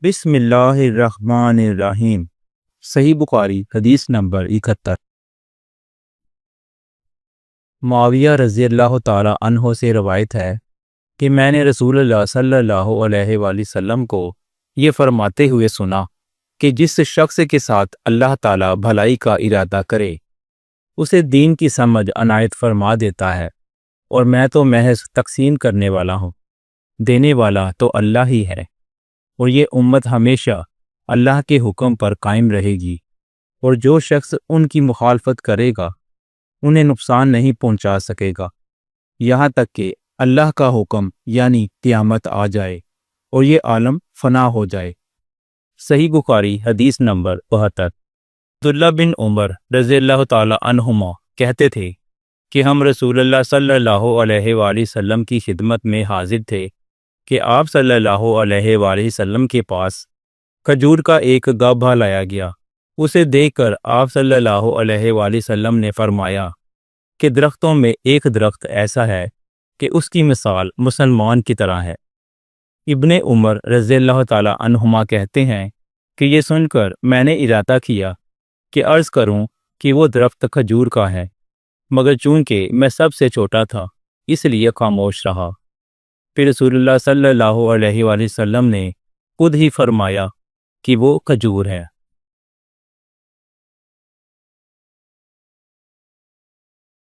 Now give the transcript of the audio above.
بسم اللہ الرحمن الرحیم۔ صحیح بخاری حدیث نمبر 71۔ معاویہ رضی اللہ تعالی عنہ سے روایت ہے کہ میں نے رسول اللہ صلی اللہ علیہ وآلہ وسلم کو یہ فرماتے ہوئے سنا کہ جس شخص کے ساتھ اللہ تعالی بھلائی کا ارادہ کرے اسے دین کی سمجھ عنایت فرما دیتا ہے، اور میں تو محض تقسیم کرنے والا ہوں، دینے والا تو اللہ ہی ہے، اور یہ امت ہمیشہ اللہ کے حکم پر قائم رہے گی، اور جو شخص ان کی مخالفت کرے گا انہیں نقصان نہیں پہنچا سکے گا یہاں تک کہ اللہ کا حکم یعنی قیامت آ جائے اور یہ عالم فنا ہو جائے۔ صحیح بخاری حدیث نمبر 72۔ عبداللہ بن عمر رضی اللہ تعالی عنہما کہتے تھے کہ ہم رسول اللہ صلی اللہ علیہ وآلہ وسلم کی خدمت میں حاضر تھے کہ آپ صلی اللہ علیہ وآلہ وسلم کے پاس کھجور کا ایک گابھا لایا گیا۔ اسے دیکھ کر آپ صلی اللہ علیہ وآلہ وسلم نے فرمایا کہ درختوں میں ایک درخت ایسا ہے کہ اس کی مثال مسلمان کی طرح ہے۔ ابن عمر رضی اللہ تعالی عنہما کہتے ہیں کہ یہ سن کر میں نے ارادہ کیا کہ عرض کروں کہ وہ درخت کھجور کا ہے، مگر چونکہ میں سب سے چھوٹا تھا اس لیے خاموش رہا۔ پھر رسول اللہ صلی اللہ علیہ وآلہ وسلم نے خود ہی فرمایا کہ وہ کھجور ہے۔